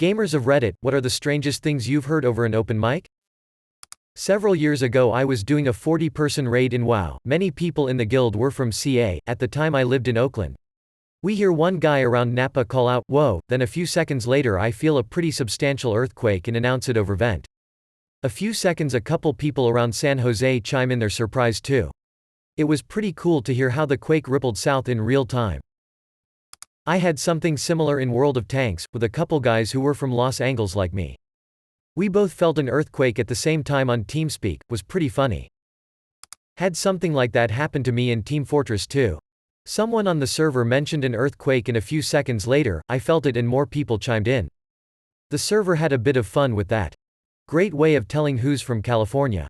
Gamers of Reddit, what are the strangest things you've heard over an open mic? Several years ago I was doing a 40-person raid in WoW. Many people in the guild were from CA. At the time I lived in Oakland. We hear one guy around Napa call out, "Whoa," then a few seconds later I feel a pretty substantial earthquake and announce it over vent. A few seconds a couple people around San Jose chime in their surprise too. It was pretty cool to hear how the quake rippled south in real time. I had something similar in World of Tanks, with a couple guys who were from Los Angeles like me. We both felt an earthquake at the same time on TeamSpeak, was pretty funny. Had something like that happen to me in Team Fortress 2. Someone on the server mentioned an earthquake and a few seconds later, I felt it and more people chimed in. The server had a bit of fun with that. Great way of telling who's from California.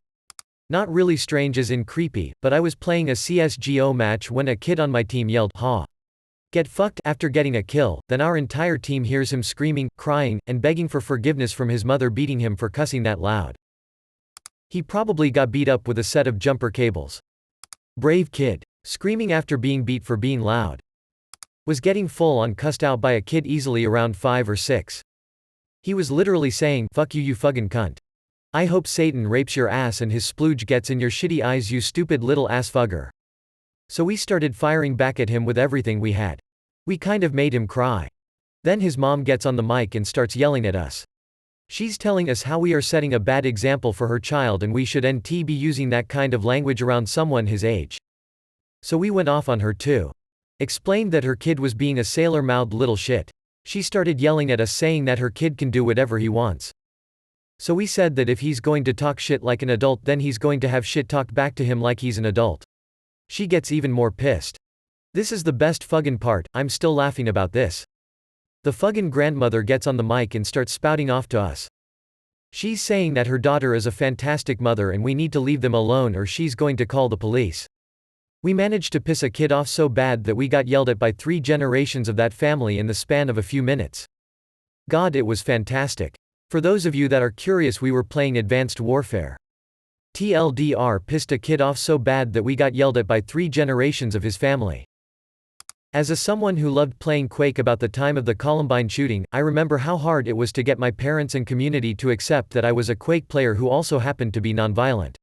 Not really strange as in creepy, but I was playing a CSGO match when a kid on my team yelled, "Ha! Get fucked," after getting a kill, then our entire team hears him screaming, crying, and begging for forgiveness from his mother beating him for cussing that loud. He probably got beat up with a set of jumper cables. Brave kid. Screaming after being beat for being loud. Was getting full on cussed out by a kid easily around 5 or 6. He was literally saying, "Fuck you, you fucking cunt. I hope Satan rapes your ass and his splooge gets in your shitty eyes, you stupid little ass fugger." So we started firing back at him with everything we had. We kind of made him cry. Then his mom gets on the mic and starts yelling at us. She's telling us how we are setting a bad example for her child and we should not be using that kind of language around someone his age. So we went off on her too. Explained that her kid was being a sailor-mouthed little shit. She started yelling at us saying that her kid can do whatever he wants. So we said that if he's going to talk shit like an adult then he's going to have shit talked back to him like he's an adult. She gets even more pissed. This is the best fuggin' part, I'm still laughing about this. The fuggin' grandmother gets on the mic and starts spouting off to us. She's saying that her daughter is a fantastic mother and we need to leave them alone or she's going to call the police. We managed to piss a kid off so bad that we got yelled at by 3 generations of that family in the span of a few minutes. God, it was fantastic. For those of you that are curious, we were playing Advanced Warfare. TLDR pissed a kid off so bad that we got yelled at by 3 generations of his family. As someone who loved playing Quake about the time of the Columbine shooting, I remember how hard it was to get my parents and community to accept that I was a Quake player who also happened to be nonviolent.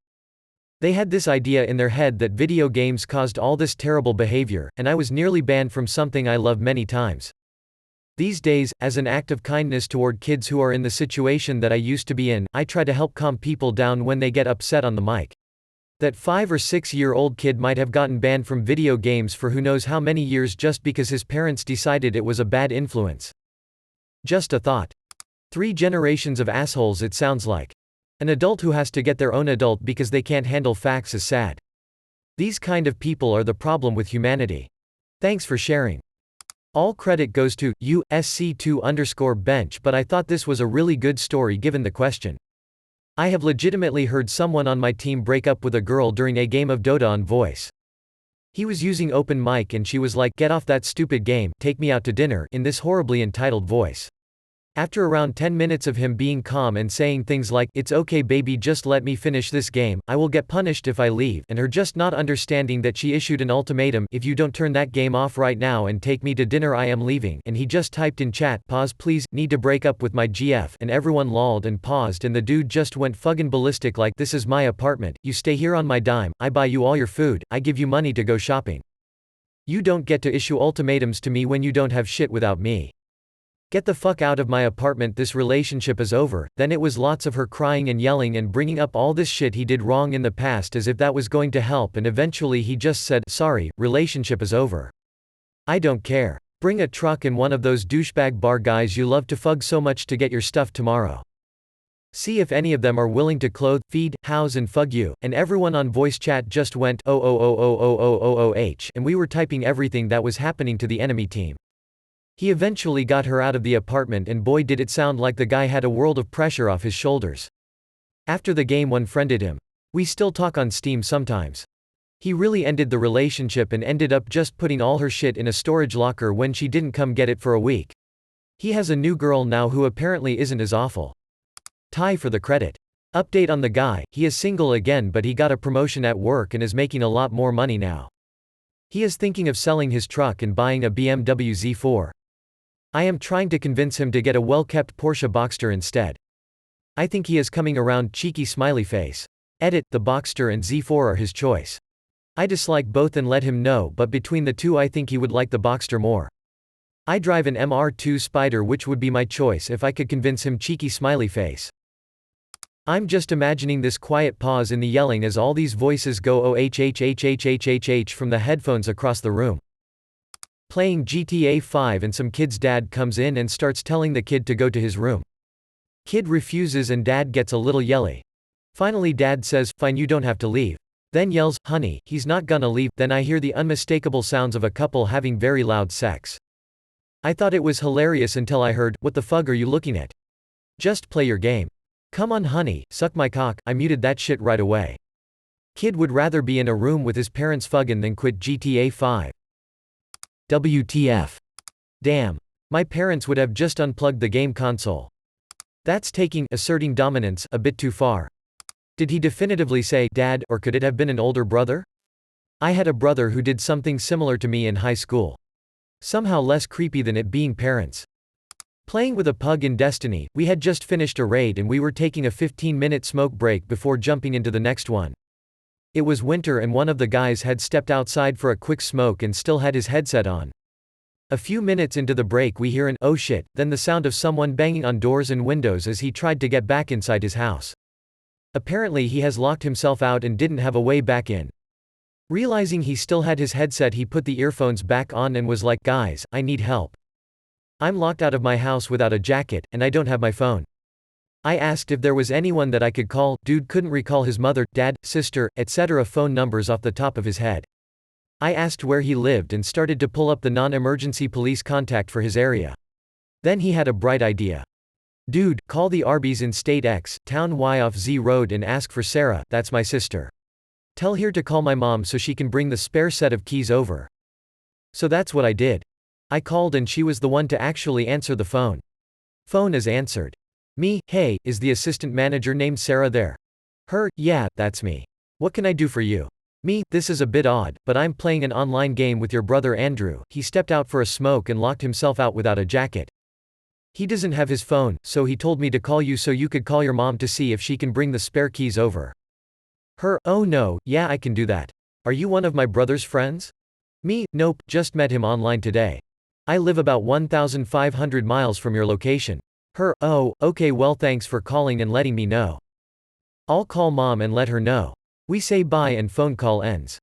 They had this idea in their head that video games caused all this terrible behavior, and I was nearly banned from something I love many times. These days, as an act of kindness toward kids who are in the situation that I used to be in, I try to help calm people down when they get upset on the mic. That 5 or 6-year-old kid might have gotten banned from video games for who knows how many years just because his parents decided it was a bad influence. Just a thought. 3 generations of assholes it sounds like. An adult who has to get their own adult because they can't handle facts is sad. These kind of people are the problem with humanity. Thanks for sharing. All credit goes to you, SC2_bench, but I thought this was a really good story given the question. I have legitimately heard someone on my team break up with a girl during a game of Dota on voice. He was using open mic and she was like, "Get off that stupid game, take me out to dinner," in this horribly entitled voice. After around 10 minutes of him being calm and saying things like, "It's okay baby, just let me finish this game, I will get punished if I leave," and her just not understanding that she issued an ultimatum, "If you don't turn that game off right now and take me to dinner I am leaving," and he just typed in chat, "Pause please, need to break up with my GF," and everyone lolled and paused and the dude just went fucking ballistic like, "This is my apartment, you stay here on my dime, I buy you all your food, I give you money to go shopping. You don't get to issue ultimatums to me when you don't have shit without me. Get the fuck out of my apartment, this relationship is over." Then it was lots of her crying and yelling and bringing up all this shit he did wrong in the past as if that was going to help, and eventually he just said, "Sorry, relationship is over. I don't care. Bring a truck and one of those douchebag bar guys you love to fug so much to get your stuff tomorrow. See if any of them are willing to clothe, feed, house and fug you," and everyone on voice chat just went, "Oh," and we were typing everything that was happening to the enemy team. He eventually got her out of the apartment and boy did it sound like the guy had a world of pressure off his shoulders. After the game one friended him. We still talk on Steam sometimes. He really ended the relationship and ended up just putting all her shit in a storage locker when she didn't come get it for a week. He has a new girl now who apparently isn't as awful. Tie for the credit. Update on the guy, he is single again but he got a promotion at work and is making a lot more money now. He is thinking of selling his truck and buying a BMW Z4. I am trying to convince him to get a well-kept Porsche Boxster instead. I think he is coming around, cheeky smiley face. Edit, the Boxster and Z4 are his choice. I dislike both and let him know, but between the two I think he would like the Boxster more. I drive an MR2 Spider, which would be my choice if I could convince him, cheeky smiley face. I'm just imagining this quiet pause in the yelling as all these voices go oh from the headphones across the room. Playing GTA 5 and some kid's dad comes in and starts telling the kid to go to his room. Kid refuses and dad gets a little yelly. Finally dad says, fine, you don't have to leave. Then yells, honey, he's not gonna leave. Then I hear the unmistakable sounds of a couple having very loud sex. I thought it was hilarious until I heard, what the fuck are you looking at? Just play your game. Come on honey, suck my cock. I muted that shit right away. Kid would rather be in a room with his parents fuggin' than quit GTA 5. WTF. Damn. My parents would have just unplugged the game console. That's taking asserting dominance a bit too far. Did he definitively say dad, or could it have been an older brother? I had a brother who did something similar to me in high school. Somehow less creepy than it being parents. Playing with a pug in Destiny, we had just finished a raid and we were taking a 15-minute smoke break before jumping into the next one. It was winter and one of the guys had stepped outside for a quick smoke and still had his headset on. A few minutes into the break we hear an oh shit, then the sound of someone banging on doors and windows as he tried to get back inside his house. Apparently he has locked himself out and didn't have a way back in. Realizing he still had his headset, he put the earphones back on and was like, guys, I need help. I'm locked out of my house without a jacket, and I don't have my phone. I asked if there was anyone that I could call. Dude couldn't recall his mother, dad, sister, etc. phone numbers off the top of his head. I asked where he lived and started to pull up the non-emergency police contact for his area. Then he had a bright idea. Dude, call the Arby's in State X, Town Y off Z Road and ask for Sarah, that's my sister. Tell her to call my mom so she can bring the spare set of keys over. So that's what I did. I called and she was the one to actually answer the phone. Phone is answered. Me, hey, is the assistant manager named Sarah there? Her, yeah, that's me. What can I do for you? Me, this is a bit odd, but I'm playing an online game with your brother Andrew. He stepped out for a smoke and locked himself out without a jacket. He doesn't have his phone, so he told me to call you so you could call your mom to see if she can bring the spare keys over. Her, oh no, yeah, I can do that. Are you one of my brother's friends? Me, nope, just met him online today. I live about 1,500 miles from your location. Her, oh, okay, well thanks for calling and letting me know. I'll call mom and let her know. We say bye and phone call ends.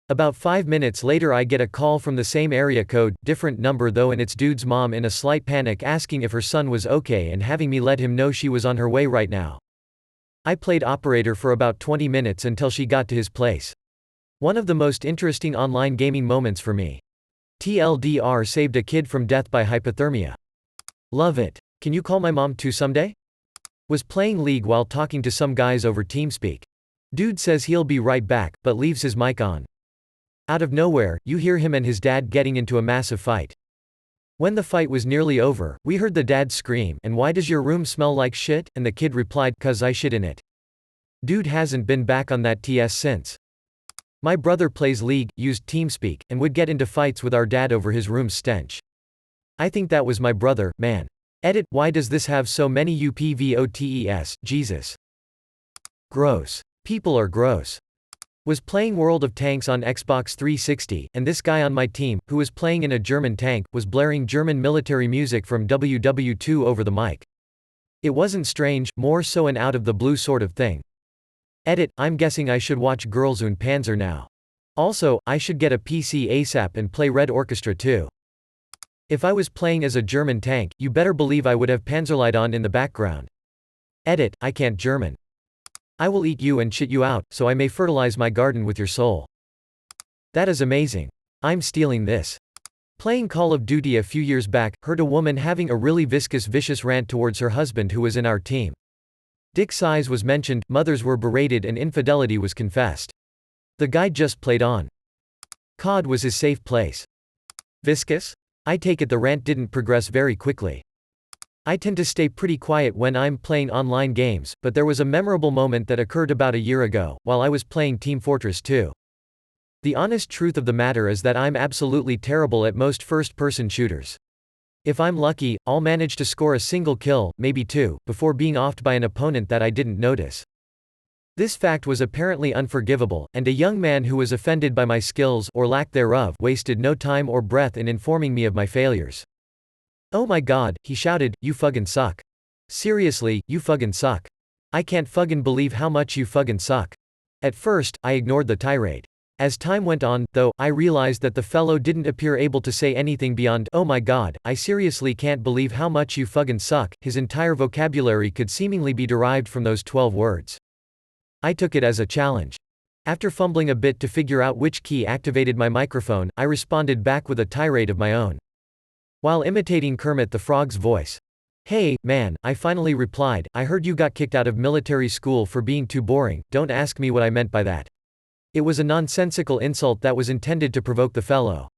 About 5 minutes later I get a call from the same area code, different number though, and it's dude's mom in a slight panic asking if her son was okay and having me let him know she was on her way right now. I played operator for about 20 minutes until she got to his place. One of the most interesting online gaming moments for me. TLDR saved a kid from death by hypothermia. Love it. Can you call my mom too someday? Was playing League while talking to some guys over TeamSpeak. Dude says he'll be right back, but leaves his mic on. Out of nowhere, you hear him and his dad getting into a massive fight. When the fight was nearly over, we heard the dad scream, and why does your room smell like shit? And the kid replied, 'cause I shit in it. Dude hasn't been back on that TS since. My brother plays League, used TeamSpeak, and would get into fights with our dad over his room's stench. I think that was my brother, man. Edit, why does this have so many UPVOTES, Jesus. Gross. People are gross. Was playing World of Tanks on Xbox 360, and this guy on my team, who was playing in a German tank, was blaring German military music from WW2 over the mic. It wasn't strange, more so an out-of-the-blue sort of thing. Edit, I'm guessing I should watch Girls und Panzer now. Also, I should get a PC ASAP and play Red Orchestra too. If I was playing as a German tank, you better believe I would have Panzerlight on in the background. Edit, I can't German. I will eat you and shit you out, so I may fertilize my garden with your soul. That is amazing. I'm stealing this. Playing Call of Duty a few years back, heard a woman having a really vicious rant towards her husband who was in our team. Dick size was mentioned, mothers were berated and infidelity was confessed. The guy just played on. COD was his safe place. Viscous? I take it the rant didn't progress very quickly. I tend to stay pretty quiet when I'm playing online games, but there was a memorable moment that occurred about a year ago, while I was playing Team Fortress 2. The honest truth of the matter is that I'm absolutely terrible at most first-person shooters. If I'm lucky, I'll manage to score a single kill, maybe two, before being offed by an opponent that I didn't notice. This fact was apparently unforgivable, and a young man who was offended by my skills, or lack thereof, wasted no time or breath in informing me of my failures. "Oh my god," he shouted, "you fucking suck. Seriously, you fucking suck. I can't fucking believe how much you fucking suck." At first, I ignored the tirade. As time went on, though, I realized that the fellow didn't appear able to say anything beyond, "Oh my god, I seriously can't believe how much you fucking suck." His entire vocabulary could seemingly be derived from those 12 words. I took it as a challenge. After fumbling a bit to figure out which key activated my microphone, I responded back with a tirade of my own, while imitating Kermit the Frog's voice. "Hey, man," I finally replied, "I heard you got kicked out of military school for being too boring. Don't ask me what I meant by that." It was a nonsensical insult that was intended to provoke the fellow.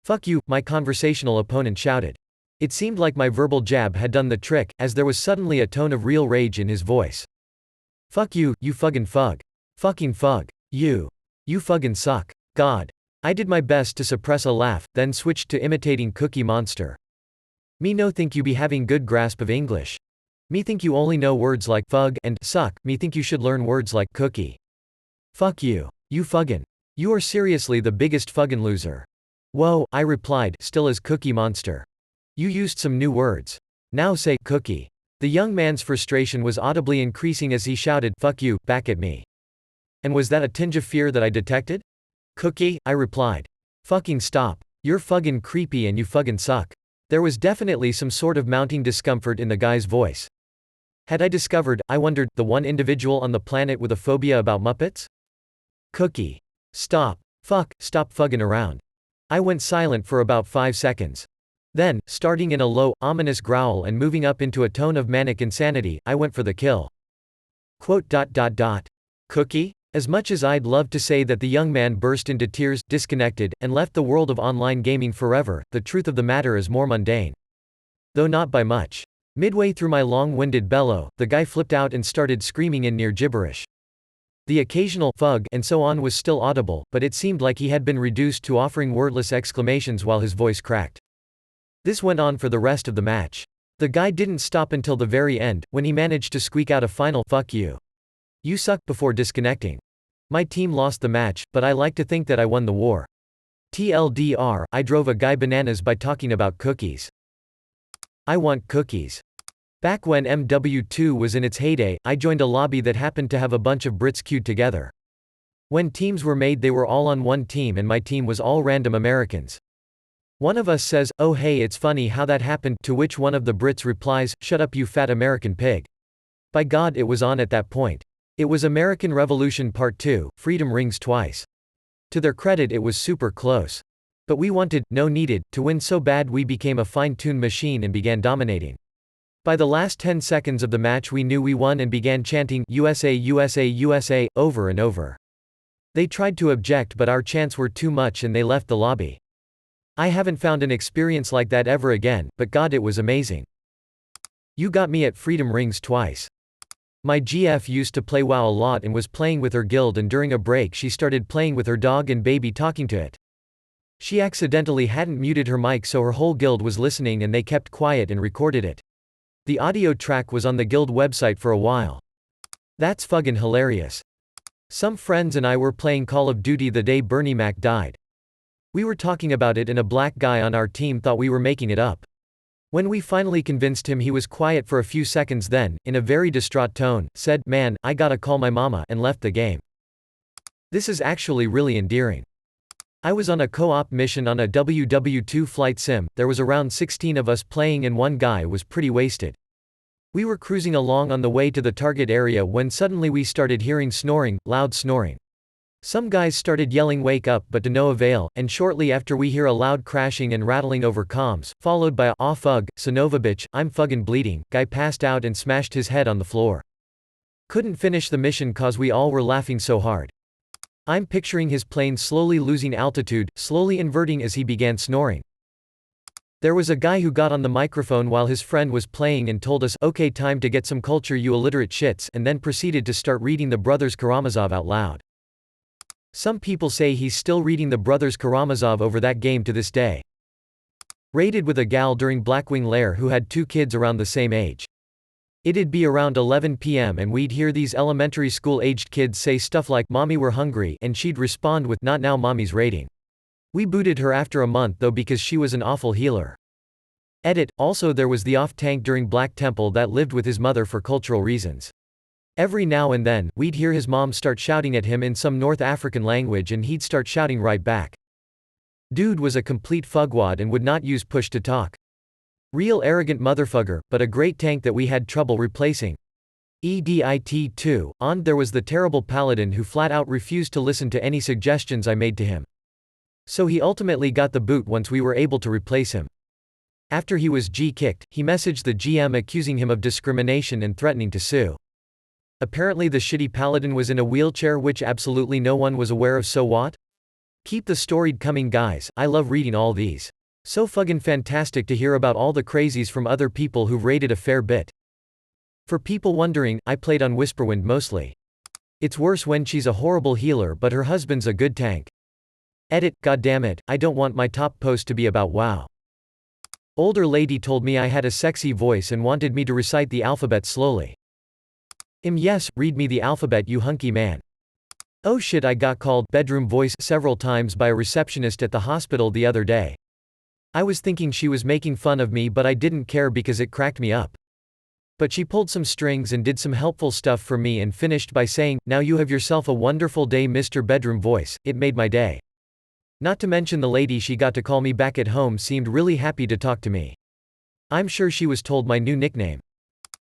"Fuck you," my conversational opponent shouted. It seemed like my verbal jab had done the trick, as there was suddenly a tone of real rage in his voice. "Fuck you, you fucking fug. Fucking fug. You fucking suck. God." I did my best to suppress a laugh, then switched to imitating Cookie Monster. "Me no think you be having good grasp of English. Me think you only know words like fug and suck. Me think you should learn words like cookie. Fuck you. You fuggin'. You are seriously the biggest fuggin' loser." "Whoa," I replied, still as Cookie Monster. "You used some new words. Now say cookie." The young man's frustration was audibly increasing as he shouted, "Fuck you," back at me. And was that a tinge of fear that I detected? "Cookie," I replied. "Fucking stop. You're fuggin' creepy and you fuggin' suck." There was definitely some sort of mounting discomfort in the guy's voice. Had I discovered, I wondered, the one individual on the planet with a phobia about Muppets? "Cookie. Stop. Fuck, stop fuggin' around." I went silent for about 5 seconds. Then, starting in a low, ominous growl and moving up into a tone of manic insanity, I went for the kill. "Cookie?" As much as I'd love to say that the young man burst into tears, disconnected, and left the world of online gaming forever, the truth of the matter is more mundane. Though not by much. Midway through my long-winded bellow, the guy flipped out and started screaming in near gibberish. The occasional "fug" and so on was still audible, but it seemed like he had been reduced to offering wordless exclamations while his voice cracked. This went on for the rest of the match. The guy didn't stop until the very end, when he managed to squeak out a final "fuck you. You suck" before disconnecting. My team lost the match, but I like to think that I won the war. TLDR, I drove a guy bananas by talking about cookies. I want cookies. Back when MW2 was in its heyday, I joined a lobby that happened to have a bunch of Brits queued together. When teams were made, they were all on one team and my team was all random Americans. One of us says, "Oh hey, it's funny how that happened," to which one of the Brits replies, "Shut up you fat American pig." By God, it was on at that point. It was American Revolution Part 2, Freedom Rings Twice. To their credit, it was super close. But we wanted, no needed, to win so bad we became a fine-tuned machine and began dominating. By the last 10 seconds of the match we knew we won and began chanting, "USA, USA, USA," over and over. They tried to object but our chants were too much and they left the lobby. I haven't found an experience like that ever again, but God, it was amazing. You got me at Freedom Rings Twice. My GF used to play WoW a lot and was playing with her guild, and during a break she started playing with her dog and baby, talking to it. She accidentally hadn't muted her mic, so her whole guild was listening and they kept quiet and recorded it. The audio track was on the guild website for a while. That's fucking hilarious. Some friends and I were playing Call of Duty the day Bernie Mac died. We were talking about it and a black guy on our team thought we were making it up. When we finally convinced him, he was quiet for a few seconds, then, in a very distraught tone, said, "Man, I gotta call my mama," and left the game. This is actually really endearing. I was on a co-op mission on a WW2 flight sim. There was around 16 of us playing and one guy was pretty wasted. We were cruising along on the way to the target area when suddenly we started hearing snoring, loud snoring. Some guys started yelling "wake up," but to no avail, and shortly after we hear a loud crashing and rattling over comms, followed by a "aw fug, sonova bitch, I'm fucking bleeding." Guy passed out and smashed his head on the floor. Couldn't finish the mission cause we all were laughing so hard. I'm picturing his plane slowly losing altitude, slowly inverting as he began snoring. There was a guy who got on the microphone while his friend was playing and told us, "Okay, time to get some culture you illiterate shits," and then proceeded to start reading the Brothers Karamazov out loud. Some people say he's still reading the Brothers Karamazov over that game to this day. Raided with a gal during Blackwing Lair who had 2 kids around the same age. It'd be around 11 p.m. and we'd hear these elementary school-aged kids say stuff like, "Mommy, we're hungry," and she'd respond with, "Not now, mommy's raiding." We booted her after a month though because she was an awful healer. Edit. Also there was the off-tank during Black Temple that lived with his mother for cultural reasons. Every now and then, we'd hear his mom start shouting at him in some North African language and he'd start shouting right back. Dude was a complete fugwad and would not use push to talk. Real arrogant motherfucker, but a great tank that we had trouble replacing. Edit 2. On there was the terrible paladin who flat out refused to listen to any suggestions I made to him. So he ultimately got the boot once we were able to replace him. After he was G-kicked, he messaged the GM accusing him of discrimination and threatening to sue. Apparently the shitty paladin was in a wheelchair which absolutely no one was aware of, so what? Keep the storied coming, guys. I love reading all these. So fucking fantastic to hear about all the crazies from other people who've raided a fair bit. For people wondering, I played on Whisperwind mostly. It's worse when she's a horrible healer but her husband's a good tank. Edit. Goddammit, I don't want my top post to be about WoW. Older lady told me I had a sexy voice and wanted me to recite the alphabet slowly. Yes, read me the alphabet, you hunky man. Oh shit, I got called bedroom voice several times by a receptionist at the hospital the other day. I was thinking she was making fun of me but I didn't care because it cracked me up. But she pulled some strings and did some helpful stuff for me and finished by saying, "Now you have yourself a wonderful day, Mr. Bedroom Voice." It made my day. Not to mention the lady she got to call me back at home seemed really happy to talk to me. I'm sure she was told my new nickname.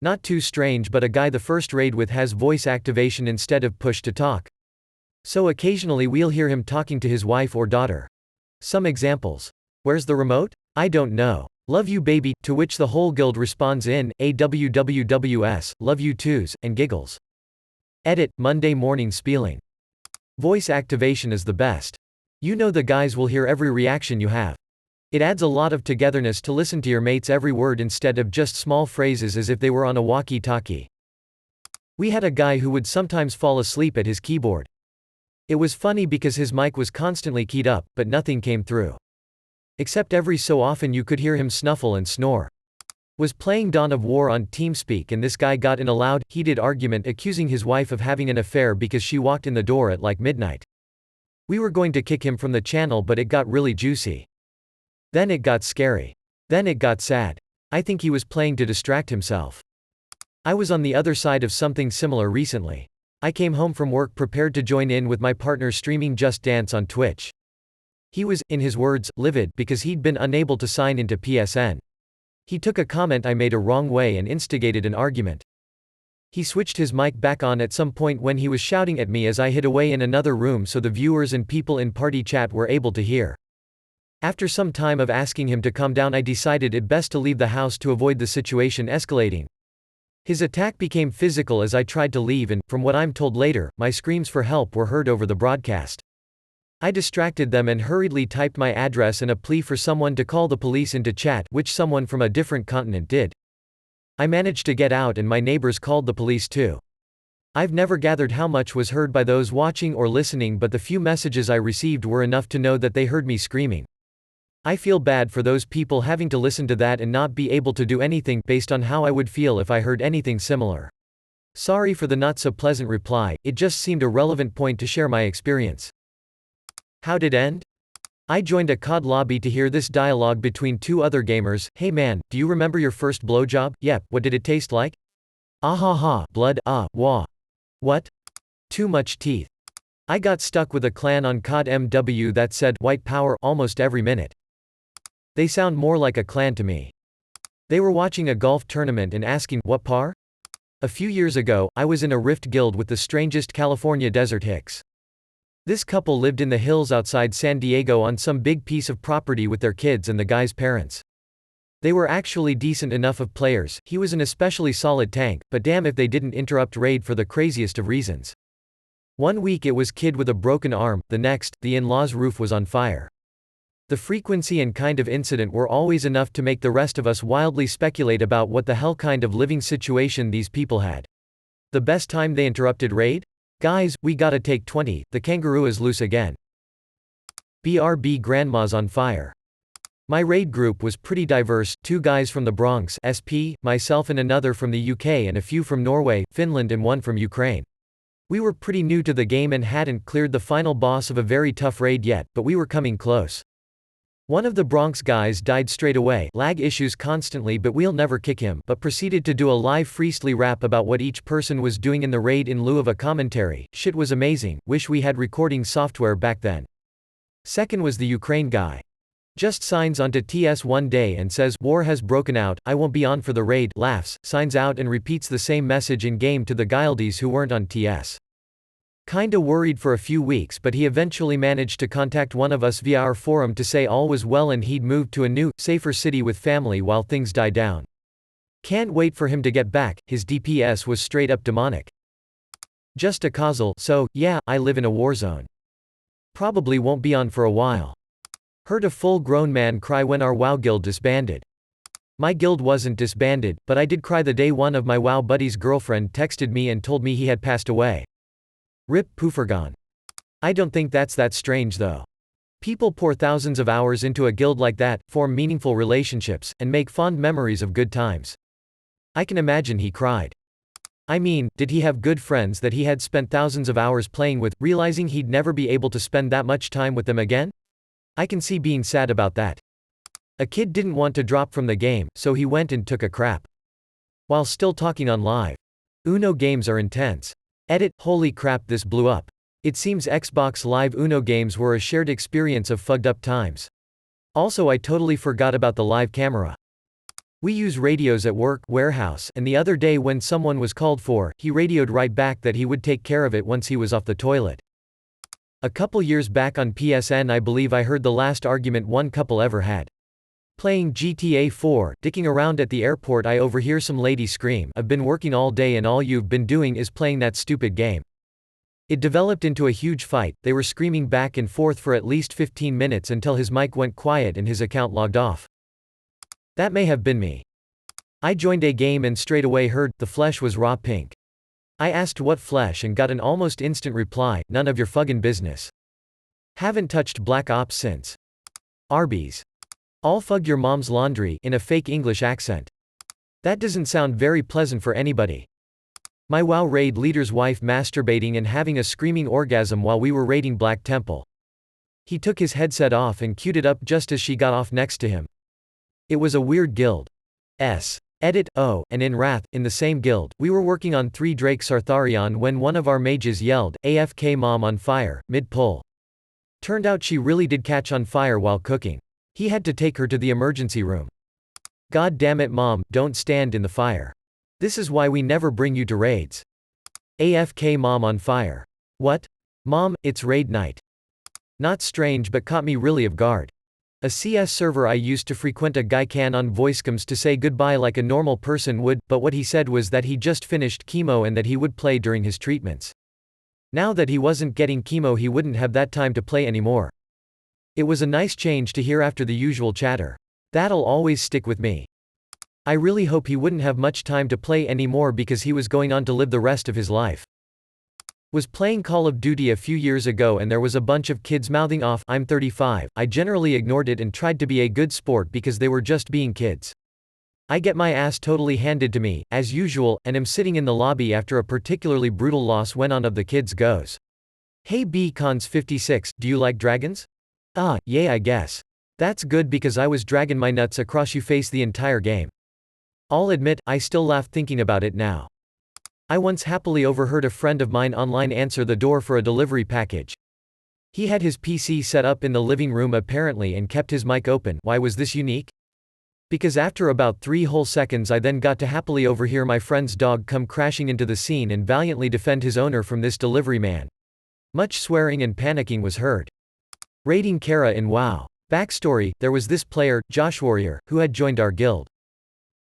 Not too strange, but a guy the first raid with has voice activation instead of push to talk. So occasionally we'll hear him talking to his wife or daughter. Some examples. "Where's the remote? I don't know. Love you baby," to which the whole guild responds in, "AWWWS, love you twos," and giggles. Edit. Monday morning spieling. Voice activation is the best. You know the guys will hear every reaction you have. It adds a lot of togetherness to listen to your mates' every word instead of just small phrases as if they were on a walkie-talkie. We had a guy who would sometimes fall asleep at his keyboard. It was funny because his mic was constantly keyed up, but nothing came through. Except every so often you could hear him snuffle and snore. Was playing Dawn of War on TeamSpeak and this guy got in a loud, heated argument accusing his wife of having an affair because she walked in the door at like midnight. We were going to kick him from the channel but it got really juicy. Then it got scary. Then it got sad. I think he was playing to distract himself. I was on the other side of something similar recently. I came home from work prepared to join in with my partner streaming Just Dance on Twitch. He was, in his words, livid because he'd been unable to sign into PSN. He took a comment I made a wrong way and instigated an argument. He switched his mic back on at some point when he was shouting at me as I hid away in another room so the viewers and people in party chat were able to hear. After some time of asking him to calm down, I decided it best to leave the house to avoid the situation escalating. His attack became physical as I tried to leave and, from what I'm told later, my screams for help were heard over the broadcast. I distracted them and hurriedly typed my address and a plea for someone to call the police into chat, which someone from a different continent did. I managed to get out and my neighbors called the police too. I've never gathered how much was heard by those watching or listening, but the few messages I received were enough to know that they heard me screaming. I feel bad for those people having to listen to that and not be able to do anything based on how I would feel if I heard anything similar. Sorry for the not so pleasant reply, it just seemed a relevant point to share my experience. How'd it end? I joined a COD lobby to hear this dialogue between two other gamers. "Hey man, do you remember your first blowjob? Yep, what did it taste like? Ah ha ha, blood, ah, wah. What? Too much teeth." I got stuck with a clan on COD MW that said white power almost every minute. They sound more like a clan to me. They were watching a golf tournament and asking, "What par?" A few years ago, I was in a Rift guild with the strangest California desert hicks. This couple lived in the hills outside San Diego on some big piece of property with their kids and the guy's parents. They were actually decent enough of players, he was an especially solid tank, but damn if they didn't interrupt raid for the craziest of reasons. One week it was kid with a broken arm, the next, the in-laws' roof was on fire. The frequency and kind of incident were always enough to make the rest of us wildly speculate about what the hell kind of living situation these people had. The best time they interrupted raid? "Guys, we gotta take 20, the kangaroo is loose again." BRB grandma's on fire. My raid group was pretty diverse, 2 guys from the Bronx SP, myself and another from the UK and a few from Norway, Finland and one from Ukraine. We were pretty new to the game and hadn't cleared the final boss of a very tough raid yet, but we were coming close. One of the Bronx guys died straight away, lag issues constantly but we'll never kick him, but proceeded to do a live freestyle rap about what each person was doing in the raid in lieu of a commentary. Shit was amazing, wish we had recording software back then. Second was the Ukraine guy. Just signs onto TS one day and says, "War has broken out, I won't be on for the raid," laughs, signs out and repeats the same message in-game to the guildies who weren't on TS. Kinda worried for a few weeks but he eventually managed to contact one of us via our forum to say all was well and he'd moved to a new, safer city with family while things die down. Can't wait for him to get back, his DPS was straight up demonic. Just a causal, so, yeah, I live in a war zone. Probably won't be on for a while. Heard a full-grown man cry when our WoW guild disbanded. My guild wasn't disbanded, but I did cry the day one of my WoW buddy's girlfriend texted me and told me he had passed away. Rip Poofergon. I don't think that's that strange though. People pour thousands of hours into a guild like that, form meaningful relationships, and make fond memories of good times. I can imagine he cried. I mean, did he have good friends that he had spent thousands of hours playing with, realizing he'd never be able to spend that much time with them again? I can see being sad about that. A kid didn't want to drop from the game, so he went and took a crap. While still talking on live. Uno games are intense. Edit, holy crap this blew up. It seems Xbox Live Uno games were a shared experience of fucked up times. Also I totally forgot about the live camera. We use radios at work, warehouse, and the other day when someone was called for, he radioed right back that he would take care of it once he was off the toilet. A couple years back on PSN I believe I heard the last argument one couple ever had. Playing GTA 4, dicking around at the airport I overhear some lady scream, "I've been working all day and all you've been doing is playing that stupid game." It developed into a huge fight, they were screaming back and forth for at least 15 minutes until his mic went quiet and his account logged off. That may have been me. I joined a game and straight away heard, the flesh was raw pink. I asked what flesh and got an almost instant reply, "None of your fucking business." Haven't touched Black Ops since. Arby's. "I'll fug your mom's laundry," in a fake English accent. That doesn't sound very pleasant for anybody. My WoW raid leader's wife masturbating and having a screaming orgasm while we were raiding Black Temple. He took his headset off and queued it up just as she got off next to him. It was a weird guild. Edit, and in Wrath, in the same guild, we were working on 3 Drake Sartharion when one of our mages yelled, "AFK mom on fire," mid-pull. Turned out she really did catch on fire while cooking. He had to take her to the emergency room. God damn it mom, don't stand in the fire. This is why we never bring you to raids. AFK mom on fire. What? Mom, it's raid night. Not strange but caught me really off guard. A CS server I used to frequent a guy can on voicecams to say goodbye like a normal person would, but what he said was that he just finished chemo and that he would play during his treatments. Now that he wasn't getting chemo he wouldn't have that time to play anymore. It was a nice change to hear after the usual chatter. That'll always stick with me. I really hope he wouldn't have much time to play anymore because he was going on to live the rest of his life. Was playing Call of Duty a few years ago and there was a bunch of kids mouthing off, "I'm 35, I generally ignored it and tried to be a good sport because they were just being kids. I get my ass totally handed to me, as usual, and am sitting in the lobby after a particularly brutal loss when one of the kids goes, 'Hey B-Cons56, do you like dragons?' Yeah I guess. That's good because I was dragging my nuts across you face the entire game. I'll admit, I still laugh thinking about it now. I once happily overheard a friend of mine online answer the door for a delivery package. He had his PC set up in the living room apparently and kept his mic open. Why was this unique? Because after about 3 whole seconds I then got to happily overhear my friend's dog come crashing into the scene and valiantly defend his owner from this delivery man. Much swearing and panicking was heard. Raiding Kara in WoW. Backstory, there was this player, Josh Warrior, who had joined our guild.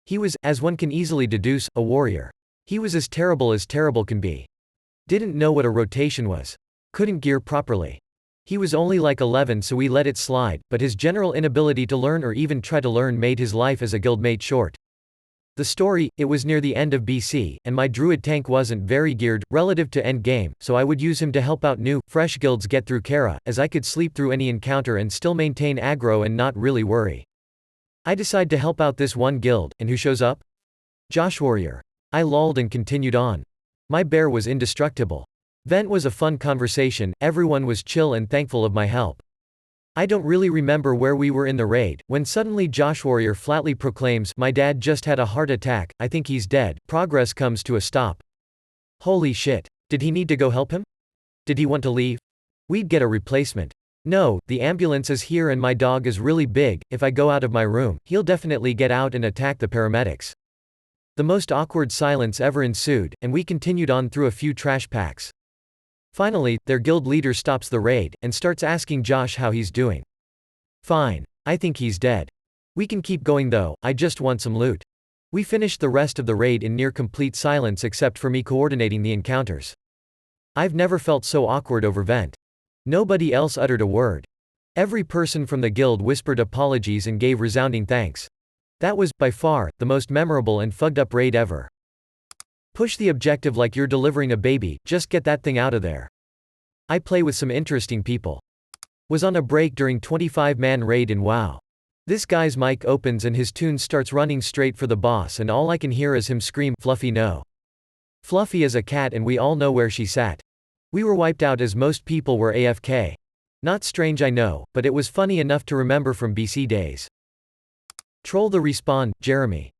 He was, as one can easily deduce, a warrior. He was as terrible can be. Didn't know what a rotation was. Couldn't gear properly. He was only like 11 so we let it slide, but his general inability to learn or even try to learn made his life as a guildmate short. The story: it was near the end of BC, and my druid tank wasn't very geared, relative to endgame, so I would use him to help out new, fresh guilds get through Kara, as I could sleep through any encounter and still maintain aggro and not really worry. I decide to help out this one guild, and who shows up? Josh Warrior. I lulled and continued on. My bear was indestructible. Vent was a fun conversation, everyone was chill and thankful of my help. I don't really remember where we were in the raid, when suddenly Josh Warrior flatly proclaims, "My dad just had a heart attack, I think he's dead." Progress comes to a stop. Holy shit. Did he need to go help him? Did he want to leave? We'd get a replacement. No, the ambulance is here and my dog is really big, if I go out of my room, he'll definitely get out and attack the paramedics. The most awkward silence ever ensued, and we continued on through a few trash packs. Finally, their guild leader stops the raid, and starts asking Josh how he's doing. Fine. I think he's dead. We can keep going though, I just want some loot. We finished the rest of the raid in near complete silence except for me coordinating the encounters. I've never felt so awkward over Vent. Nobody else uttered a word. Every person from the guild whispered apologies and gave resounding thanks. That was, by far, the most memorable and fucked up raid ever. Push the objective like you're delivering a baby, just get that thing out of there. I play with some interesting people. Was on a break during 25-man raid in WoW. This guy's mic opens and his tune starts running straight for the boss and all I can hear is him scream, "Fluffy no." Fluffy is a cat and we all know where she sat. We were wiped out as most people were AFK. Not strange I know, but it was funny enough to remember from BC days. Troll the respawn, Jeremy.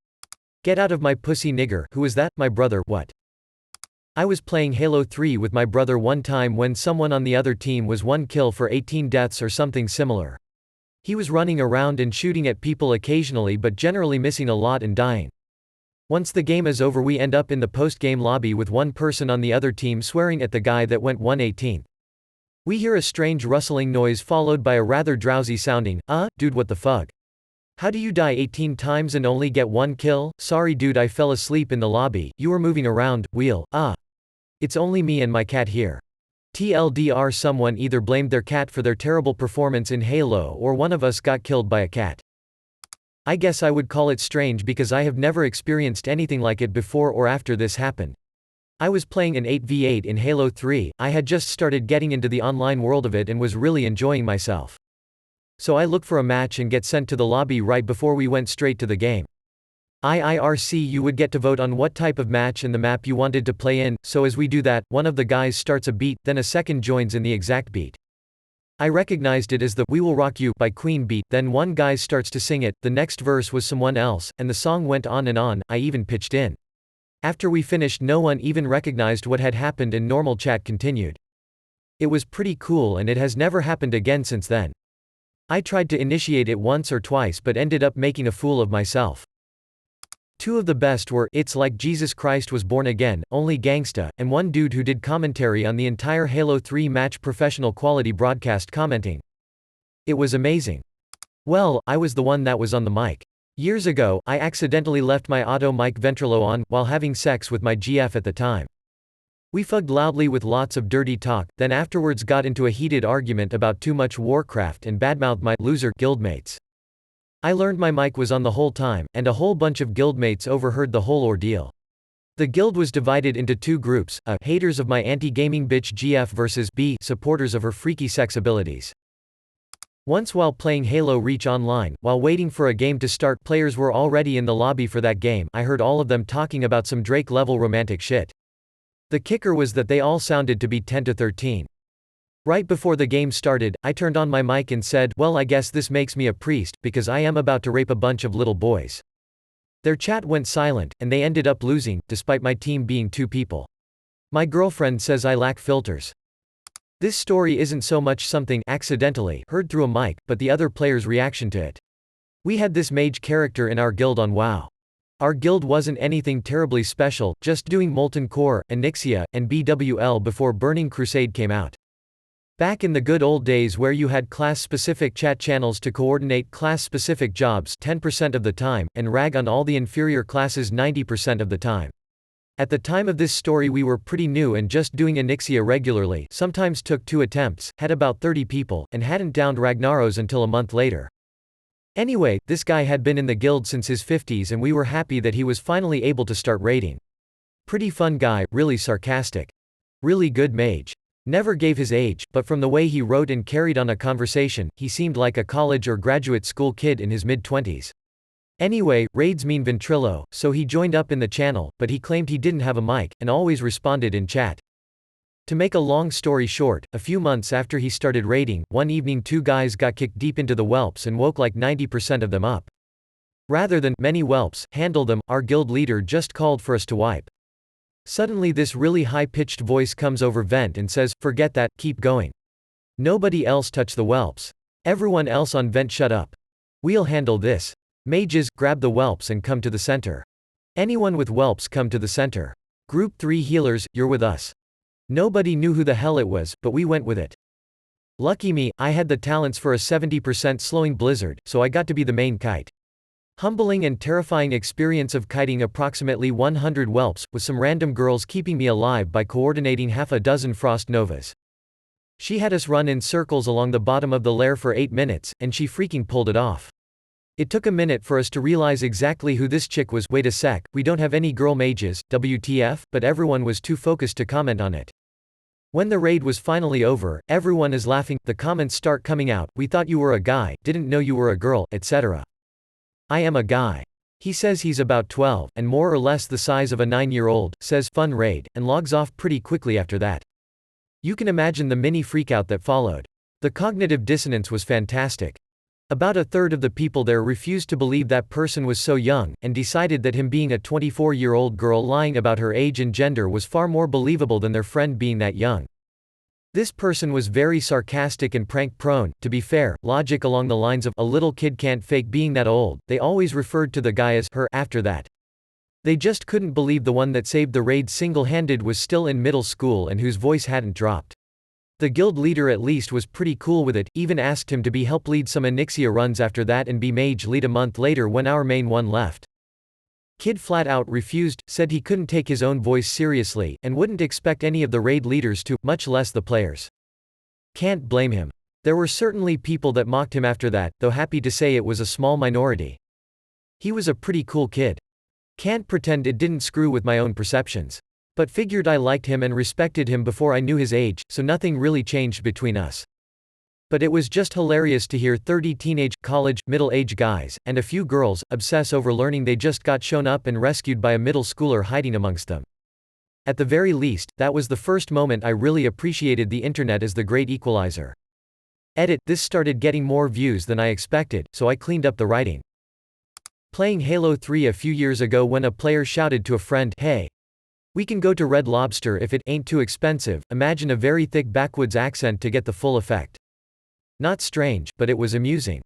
Get out of my pussy nigger. Who is that? My brother. What? I was playing Halo 3 with my brother one time when someone on the other team was 1 kill for 18 deaths or something similar. He was running around and shooting at people occasionally but generally missing a lot and dying. Once the game is over we end up in the post-game lobby with one person on the other team swearing at the guy that went 1/18. We hear a strange rustling noise followed by a rather drowsy sounding, dude what the fuck? How do you die 18 times and only get 1 kill? Sorry dude I fell asleep in the lobby, you were moving around, wheel, It's only me and my cat here. TLDR someone either blamed their cat for their terrible performance in Halo or one of us got killed by a cat. I guess I would call it strange because I have never experienced anything like it before or after this happened. I was playing an 8v8 in Halo 3, I had just started getting into the online world of it and was really enjoying myself. So I look for a match and get sent to the lobby right before we went straight to the game. IRC you would get to vote on what type of match and the map you wanted to play in, so as we do that, one of the guys starts a beat, then a second joins in the exact beat. I recognized it as the "We Will Rock You" by Queen beat, then one guy starts to sing it, the next verse was someone else, and the song went on and on, I even pitched in. After we finished no one even recognized what had happened and normal chat continued. It was pretty cool and it has never happened again since then. I tried to initiate it once or twice but ended up making a fool of myself. Two of the best were "It's Like Jesus Christ Was Born Again," Only Gangsta, and one dude who did commentary on the entire Halo 3 match, professional quality broadcast commenting. It was amazing. Well, I was the one that was on the mic. Years ago, I accidentally left my auto mic ventrilo on, while having sex with my GF at the time. We fucked loudly with lots of dirty talk, then afterwards got into a heated argument about too much Warcraft and badmouthed my loser guildmates. I learned my mic was on the whole time, and a whole bunch of guildmates overheard the whole ordeal. The guild was divided into two groups, A, haters of my anti-gaming bitch GF versus B, supporters of her freaky sex abilities. Once while playing Halo Reach Online, while waiting for a game to start, players were already in the lobby for that game, I heard all of them talking about some Drake-level romantic shit. The kicker was that they all sounded to be 10 to 13. Right before the game started, I turned on my mic and said, well I guess this makes me a priest, because I am about to rape a bunch of little boys. Their chat went silent, and they ended up losing, despite my team being 2 people. My girlfriend says I lack filters. This story isn't so much something accidentally heard through a mic, but the other players' reaction to it. We had this mage character in our guild on WoW. Our guild wasn't anything terribly special, just doing Molten Core, Onyxia, and BWL before Burning Crusade came out. Back in the good old days where you had class-specific chat channels to coordinate class-specific jobs 10% of the time, and rag on all the inferior classes 90% of the time. At the time of this story we were pretty new and just doing Onyxia regularly, sometimes took 2 attempts, had about 30 people, and hadn't downed Ragnaros until a month later. Anyway, this guy had been in the guild since his 50s and we were happy that he was finally able to start raiding. Pretty fun guy, really sarcastic. Really good mage. Never gave his age, but from the way he wrote and carried on a conversation, he seemed like a college or graduate school kid in his mid-20s. Anyway, raids mean ventrilo, so he joined up in the channel, but he claimed he didn't have a mic, and always responded in chat. To make a long story short, a few months after he started raiding, one evening two guys got kicked deep into the whelps and woke like 90% of them up. Rather than many whelps handle them, our guild leader just called for us to wipe. Suddenly this really high-pitched voice comes over vent and says, "Forget that, keep going. Nobody else touch the whelps. Everyone else on vent shut up. We'll handle this. Mages, grab the whelps and come to the center. Anyone with whelps come to the center. Group 3 healers, you're with us." Nobody knew who the hell it was, but we went with it. Lucky me, I had the talents for a 70% slowing blizzard, so I got to be the main kite. Humbling and terrifying experience of kiting approximately 100 whelps, with some random girls keeping me alive by coordinating half a dozen frost novas. She had us run in circles along the bottom of the lair for 8 minutes, and she freaking pulled it off. It took a minute for us to realize exactly who this chick was. Wait a sec, we don't have any girl mages, WTF, but everyone was too focused to comment on it. When the raid was finally over, everyone is laughing, the comments start coming out, "We thought you were a guy, didn't know you were a girl," etc. I am a guy. He says he's about 12, and more or less the size of a 9-year-old, says "fun raid," and logs off pretty quickly after that. You can imagine the mini freakout that followed. The cognitive dissonance was fantastic. About a third of the people there refused to believe that person was so young, and decided that him being a 24-year-old girl lying about her age and gender was far more believable than their friend being that young. This person was very sarcastic and prank-prone. To be fair, logic along the lines of "a little kid can't fake being that old," they always referred to the guy as her after that. They just couldn't believe the one that saved the raid single-handed was still in middle school and whose voice hadn't dropped. The guild leader at least was pretty cool with it, even asked him to help lead some Onyxia runs after that and be mage lead a month later when our main one left. Kid flat out refused, said he couldn't take his own voice seriously, and wouldn't expect any of the raid leaders to, much less the players. Can't blame him. There were certainly people that mocked him after that, though happy to say it was a small minority. He was a pretty cool kid. Can't pretend it didn't screw with my own perceptions. But figured I liked him and respected him before I knew his age, so nothing really changed between us. But it was just hilarious to hear 30 teenage, college, middle-aged guys, and a few girls, obsess over learning they just got shown up and rescued by a middle schooler hiding amongst them. At the very least, that was the first moment I really appreciated the internet as the great equalizer. Edit, this started getting more views than I expected, so I cleaned up the writing. Playing Halo 3 a few years ago when a player shouted to a friend, "Hey, we can go to Red Lobster if it ain't too expensive." Imagine a very thick backwoods accent to get the full effect. Not strange, but it was amusing.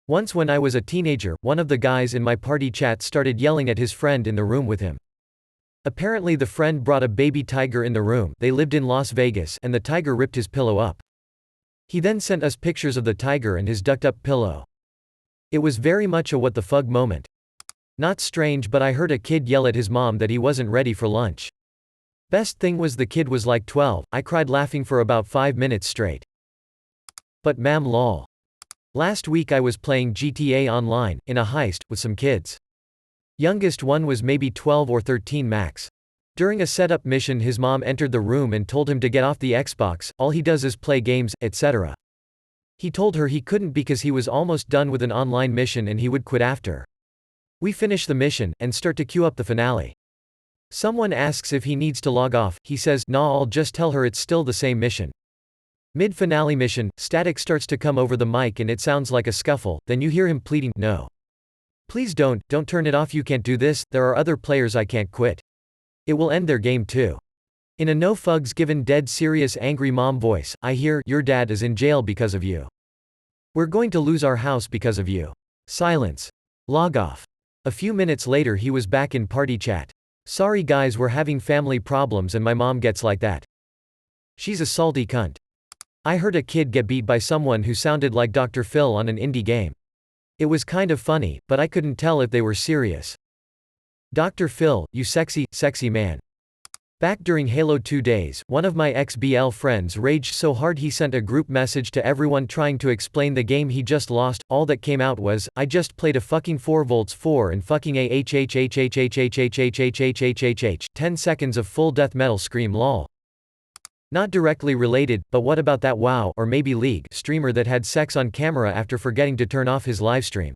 Once when I was a teenager, one of the guys in my party chat started yelling at his friend in the room with him. Apparently the friend brought a baby tiger in the room, they lived in Las Vegas, and the tiger ripped his pillow up. He then sent us pictures of the tiger and his ducked up pillow. It was very much a what the fug moment. Not strange, but I heard a kid yell at his mom that he wasn't ready for lunch. Best thing was the kid was like 12, I cried laughing for about 5 minutes straight. But ma'am lol. Last week I was playing GTA Online, in a heist, with some kids. Youngest one was maybe 12 or 13 max. During a setup mission his mom entered the room and told him to get off the Xbox, all he does is play games, etc. He told her he couldn't because he was almost done with an online mission and he would quit after. We finish the mission, and start to queue up the finale. Someone asks if he needs to log off, he says, "Nah, I'll just tell her it's still the same mission." Mid-finale mission, static starts to come over the mic and it sounds like a scuffle, then you hear him pleading, "No. Please don't turn it off, you can't do this, there are other players, I can't quit. It will end their game too." In a no fugs given dead serious angry mom voice, I hear, "Your dad is in jail because of you. We're going to lose our house because of you." Silence. Log off. A few minutes later he was back in party chat. "Sorry guys, we're having family problems and my mom gets like that. She's a salty cunt." I heard a kid get beat by someone who sounded like Dr. Phil on an indie game. It was kind of funny, but I couldn't tell if they were serious. "Dr. Phil, you sexy, sexy man. Back during Halo 2 days, one of my XBL friends raged so hard he sent a group message to everyone trying to explain the game he just lost. All that came out was, I just played a fucking 4 volts 4 and fucking AHHHHHHHHHHHHHH 10 seconds of full death metal scream lol. Not directly related, but what about that WoW or maybe League streamer that had sex on camera after forgetting to turn off his livestream?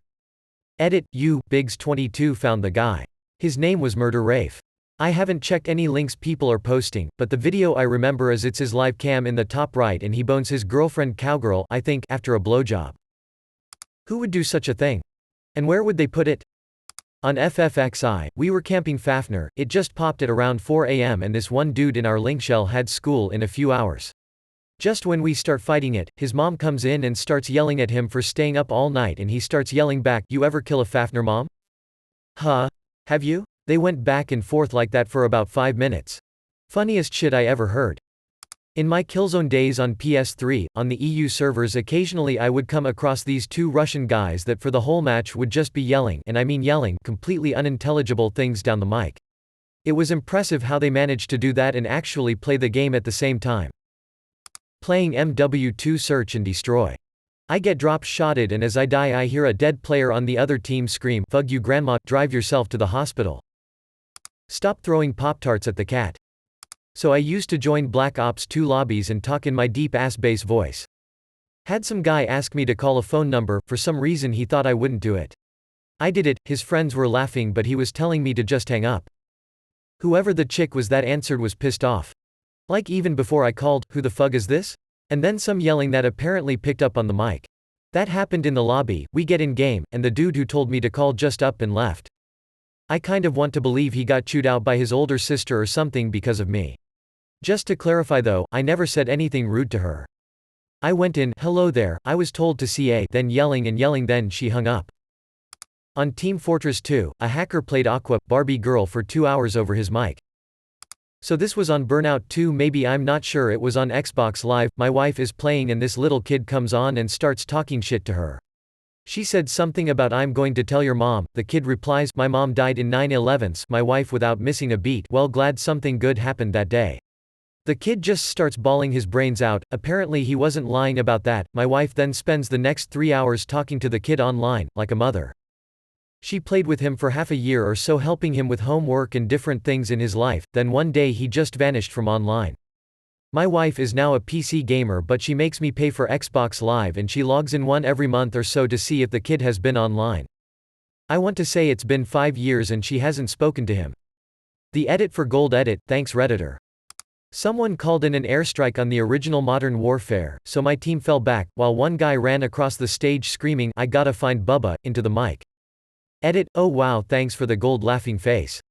Edit, Biggs22 found the guy. His name was Murder Rafe. I haven't checked any links people are posting, but the video I remember is it's his live cam in the top right and he bones his girlfriend Cowgirl, I think, after a blowjob. Who would do such a thing? And where would they put it? On FFXI, we were camping Fafnir, it just popped at around 4 AM and this one dude in our linkshell had school in a few hours. Just when we start fighting it, his mom comes in and starts yelling at him for staying up all night and he starts yelling back, you ever kill a Fafnir mom? Huh? Have you? They went back and forth like that for about 5 minutes. Funniest shit I ever heard. In my Killzone days on PS3, on the EU servers occasionally I would come across these two Russian guys that for the whole match would just be yelling, and I mean yelling, completely unintelligible things down the mic. It was impressive how they managed to do that and actually play the game at the same time. Playing MW2 Search and Destroy. I get drop-shotted and as I die I hear a dead player on the other team scream, "Fuck you grandma, drive yourself to the hospital." Stop throwing Pop-Tarts at the cat. So I used to join Black Ops 2 lobbies and talk in my deep-ass bass voice. Had some guy ask me to call a phone number, for some reason he thought I wouldn't do it. I did it, his friends were laughing but he was telling me to just hang up. Whoever the chick was that answered was pissed off. Like even before I called, who the fuck is this? And then some yelling that apparently picked up on the mic. That happened in the lobby, we get in game, and the dude who told me to call just up and left. I kind of want to believe he got chewed out by his older sister or something because of me. Just to clarify though, I never said anything rude to her. I went in, hello there, I was told to CA, then yelling and yelling then she hung up. On Team Fortress 2, a hacker played Aqua, Barbie girl for 2 hours over his mic. So this was on Burnout 2 maybe I'm not sure it was on Xbox Live, my wife is playing and this little kid comes on and starts talking shit to her. She said something about I'm going to tell your mom, the kid replies my mom died in 9/11s, my wife without missing a beat, well glad something good happened that day. The kid just starts bawling his brains out, apparently he wasn't lying about that, my wife then spends the next 3 hours talking to the kid online, like a mother. She played with him for half a year or so helping him with homework and different things in his life, then one day he just vanished from online. My wife is now a PC gamer but she makes me pay for Xbox Live and she logs in one every month or so to see if the kid has been online. I want to say it's been 5 years and she hasn't spoken to him. The edit for gold edit, thanks Redditor. Someone called in an airstrike on the original Modern Warfare, so my team fell back, while one guy ran across the stage screaming, I gotta find Bubba, into the mic. Edit, oh wow thanks for the gold laughing face.